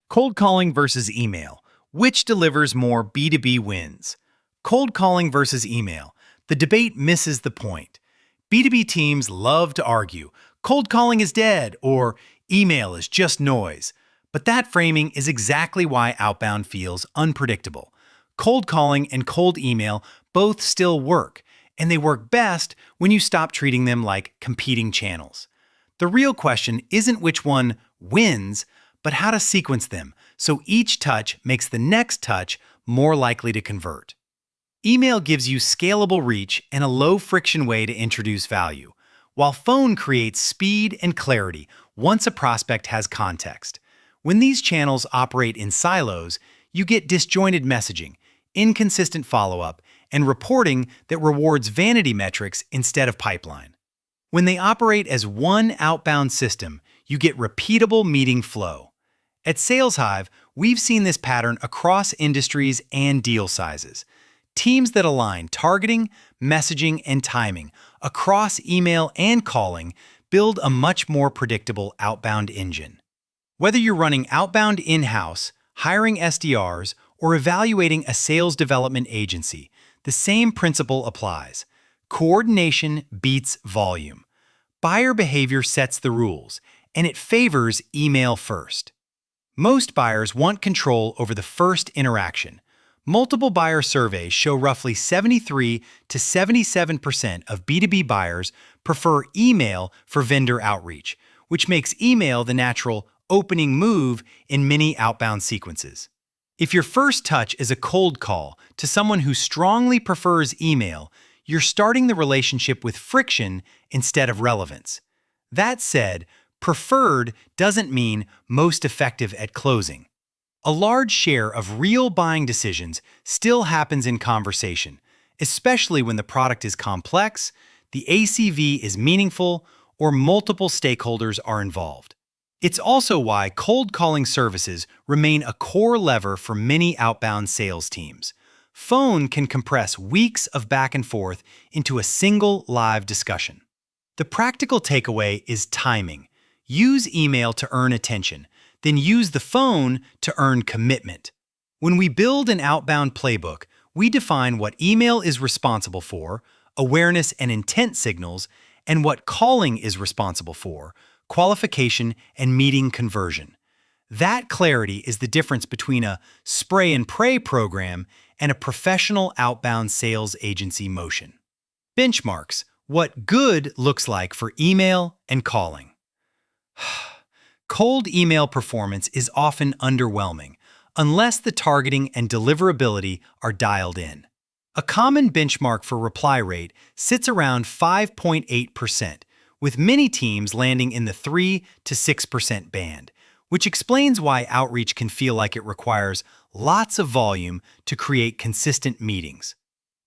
Cold calling versus email. Which delivers more B2B wins? Cold calling versus email. The debate misses the point. B2B teams love to argue, cold calling is dead or email is just noise. But that framing is exactly why Outbound feels unpredictable. Cold calling and cold email both still work, and they work best when you stop treating them like competing channels. The real question isn't which one wins, but how to sequence them so each touch makes the next touch more likely to convert. Email gives you scalable reach and a low-friction way to introduce value, while phone creates speed and clarity once a prospect has context. When these channels operate in silos, you get disjointed messaging, inconsistent follow-up, and reporting that rewards vanity metrics instead of pipeline. When they operate as one outbound system, you get repeatable meeting flow. At SalesHive, we've seen this pattern across industries and deal sizes. Teams that align targeting, messaging, and timing across email and calling build a much more predictable outbound engine. Whether you're running outbound in-house, hiring SDRs, or evaluating a sales development agency, the same principle applies. Coordination beats volume. Buyer behavior sets the rules, and it favors email first. Most buyers want control over the first interaction. Multiple buyer surveys show roughly 73 to 77% of B2B buyers prefer email for vendor outreach, which makes email the natural opening move in many outbound sequences. If your first touch is a cold call to someone who strongly prefers email, you're starting the relationship with friction instead of relevance. That said, preferred doesn't mean most effective at closing. A large share of real buying decisions still happens in conversation, especially when the product is complex, the ACV is meaningful, or multiple stakeholders are involved. It's also why cold calling services remain a core lever for many outbound sales teams. Phone can compress weeks of back and forth into a single live discussion. The practical takeaway is timing. Use email to earn attention, then use the phone to earn commitment. When we build an outbound playbook, we define what email is responsible for, awareness and intent signals, and what calling is responsible for, qualification and meeting conversion. That clarity is the difference between a spray and pray program and a professional outbound sales agency motion. Benchmarks: what good looks like for email and calling. Cold email performance is often underwhelming unless the targeting and deliverability are dialed in. A common benchmark for reply rate sits around 5.8%, with many teams landing in the 3 to 6% band, which explains why outreach can feel like it requires lots of volume to create consistent meetings.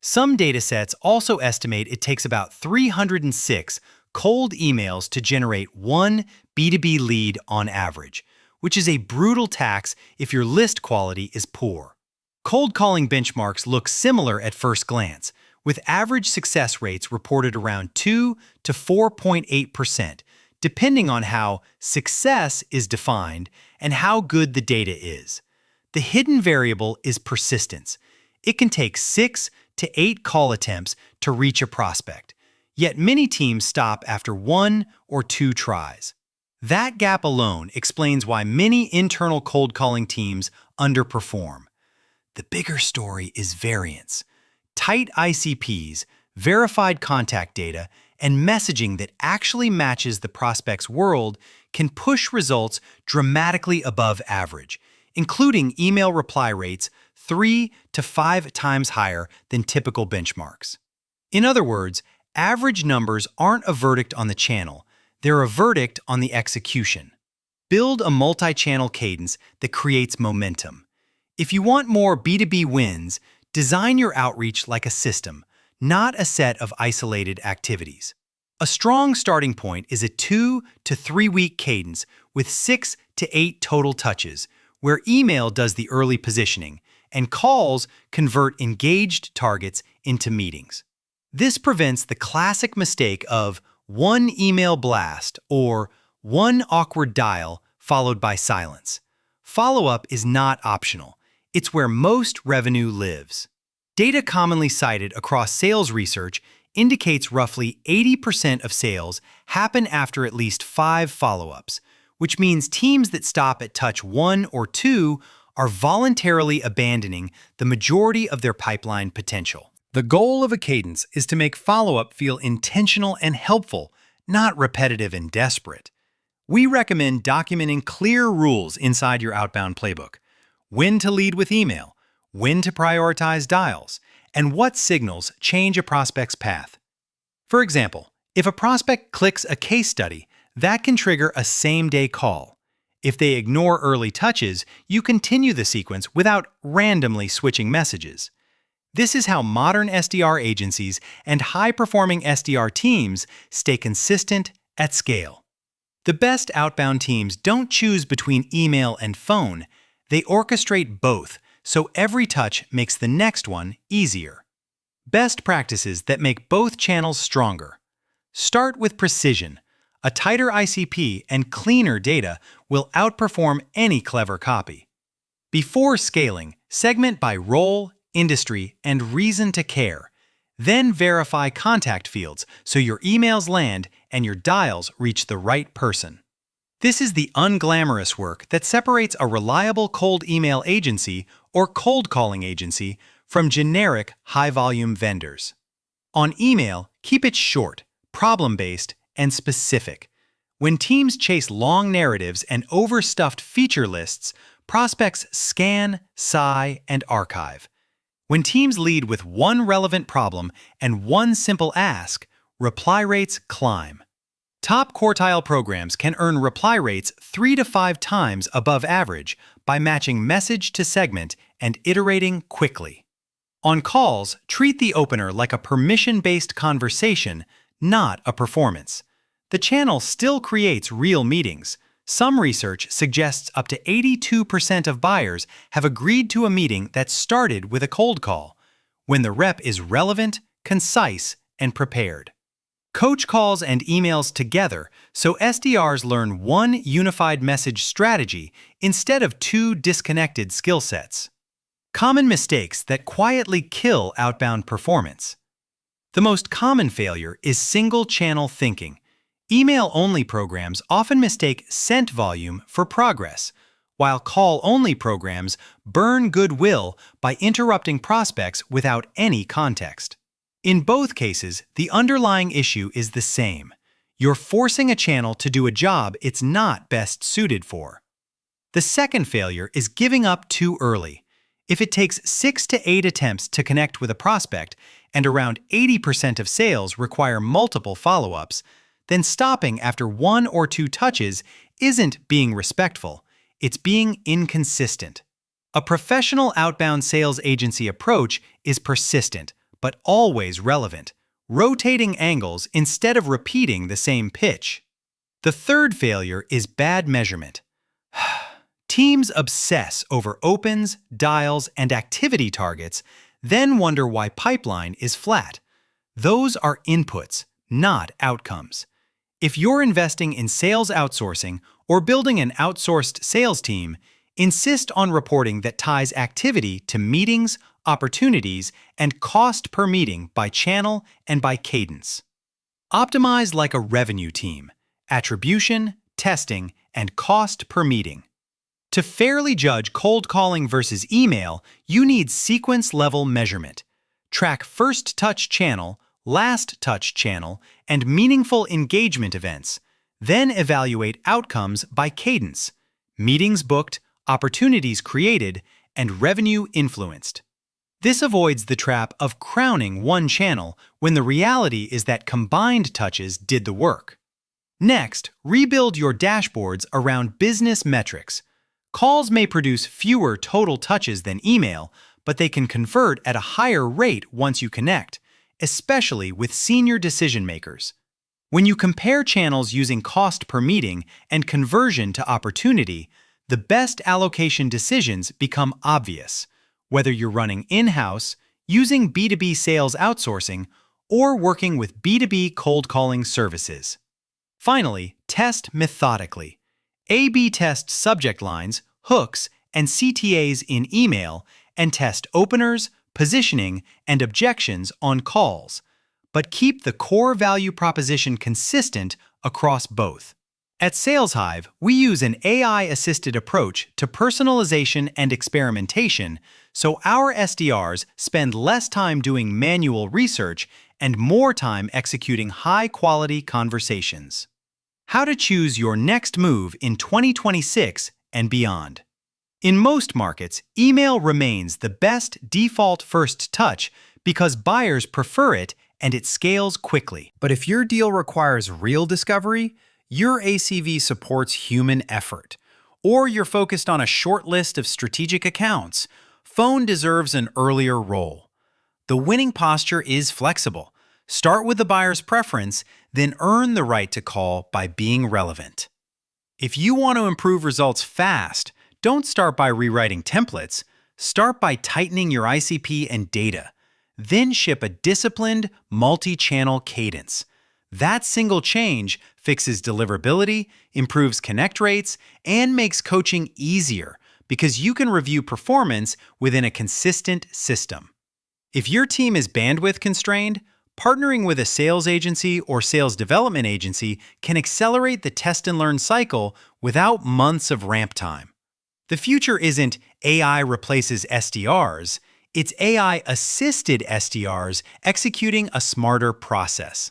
Some datasets also estimate it takes about 306 cold emails to generate one B2B lead on average, which is a brutal tax if your list quality is poor. Cold calling benchmarks look similar at first glance, with average success rates reported around 2 to 4.8%, depending on how success is defined and how good the data is. The hidden variable is persistence. It can take 6 to 8 call attempts to reach a prospect, yet many teams stop after 1 or 2 tries. That gap alone explains why many internal cold calling teams underperform. The bigger story is variance. Tight ICPs, verified contact data, and messaging that actually matches the prospect's world can push results dramatically above average, including email reply rates 3 to 5 times higher than typical benchmarks. In other words, average numbers aren't a verdict on the channel, they're a verdict on the execution. Build a multi-channel cadence that creates momentum. If you want more B2B wins, design your outreach like a system, not a set of isolated activities. A strong starting point is a 2 to 3 week cadence with 6 to 8 total touches, where email does the early positioning and calls convert engaged targets into meetings. This prevents the classic mistake of one email blast or one awkward dial followed by silence. follow-up is not optional. It's where most revenue lives. Data commonly cited across sales research indicates roughly 80% of sales happen after at least 5 follow-ups, which means teams that stop at touch 1 or 2 are voluntarily abandoning the majority of their pipeline potential. The goal of a cadence is to make follow-up feel intentional and helpful, not repetitive and desperate. We recommend documenting clear rules inside your outbound playbook: when to lead with email, when to prioritize dials, and what signals change a prospect's path. For example, if a prospect clicks a case study, that can trigger a same-day call. If they ignore early touches, you continue the sequence without randomly switching messages. This is how modern SDR agencies and high-performing SDR teams stay consistent at scale. The best outbound teams don't choose between email and phone. They orchestrate both, so every touch makes the next one easier. Best practices that make both channels stronger. Start with precision. A tighter ICP and cleaner data will outperform any clever copy. Before scaling, segment by role, industry, and reason to care. Then verify contact fields so your emails land and your dials reach the right person. This is the unglamorous work that separates a reliable cold email agency or cold calling agency from generic high-volume vendors. On email, keep it short, problem-based, and specific. When teams chase long narratives and overstuffed feature lists, prospects scan, sigh, and archive. When teams lead with one relevant problem and one simple ask, reply rates climb. Top quartile programs can earn reply rates 3 to 5 times above average by matching message to segment and iterating quickly. On calls, treat the opener like a permission-based conversation, not a performance. The channel still creates real meetings. Some research suggests up to 82% of buyers have agreed to a meeting that started with a cold call, when the rep is relevant, concise, and prepared. Coach calls and emails together so SDRs learn one unified message strategy instead of 2 disconnected skill sets. Common mistakes that quietly kill outbound performance. The most common failure is single-channel thinking. Email-only programs often mistake sent volume for progress, while call-only programs burn goodwill by interrupting prospects without any context. In both cases, the underlying issue is the same. You're forcing a channel to do a job it's not best suited for. The second failure is giving up too early. If it takes 6 to 8 attempts to connect with a prospect and around 80% of sales require multiple follow-ups, then stopping after 1 or 2 touches isn't being respectful, it's being inconsistent. A professional outbound sales agency approach is persistent, but always relevant, rotating angles instead of repeating the same pitch. The third failure is bad measurement. Teams obsess over opens, dials, and activity targets, then wonder why pipeline is flat. Those are inputs, not outcomes. If you're investing in sales outsourcing or building an outsourced sales team, insist on reporting that ties activity to meetings, opportunities, and cost per meeting by channel and by cadence. Optimize like a revenue team: attribution, testing, and cost per meeting. To fairly judge cold calling versus email, you need sequence-level measurement. Track first touch channel, last touch channel, and meaningful engagement events. Then evaluate outcomes by cadence: meetings booked, opportunities created, and revenue influenced. This avoids the trap of crowning one channel when the reality is that combined touches did the work. Next, rebuild your dashboards around business metrics. Calls may produce fewer total touches than email, but they can convert at a higher rate once you connect, especially with senior decision makers. When you compare channels using cost per meeting and conversion to opportunity, the best allocation decisions become obvious. Whether you're running in-house, using B2B sales outsourcing, or working with B2B cold calling services. Finally, test methodically. A/B test subject lines, hooks, and CTAs in email, and test openers, positioning, and objections on calls. But keep the core value proposition consistent across both. At SalesHive, we use an AI-assisted approach to personalization and experimentation, so our SDRs spend less time doing manual research and more time executing high-quality conversations. How to choose your next move in 2026 and beyond. In most markets, email remains the best default first touch because buyers prefer it and it scales quickly. But if your deal requires real discovery, your ACV supports human effort, or you're focused on a short list of strategic accounts, phone deserves an earlier role. The winning posture is flexible. Start with the buyer's preference, then earn the right to call by being relevant. If you want to improve results fast, don't start by rewriting templates. Start by tightening your ICP and data. Then ship a disciplined, multi-channel cadence. That single change fixes deliverability, improves connect rates, and makes coaching easier because you can review performance within a consistent system. If your team is bandwidth constrained, partnering with a sales agency or sales development agency can accelerate the test and learn cycle without months of ramp time. The future isn't AI replaces SDRs, it's AI-assisted SDRs executing a smarter process.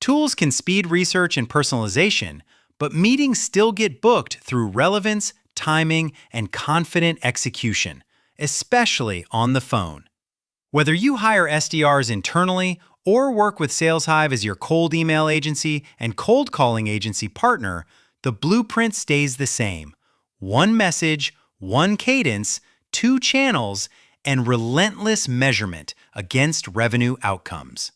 Tools can speed research and personalization, but meetings still get booked through relevance, timing, and confident execution, especially on the phone. Whether you hire SDRs internally or work with SalesHive as your cold email agency and cold calling agency partner, the blueprint stays the same. One message, one cadence, 2 channels, and relentless measurement against revenue outcomes.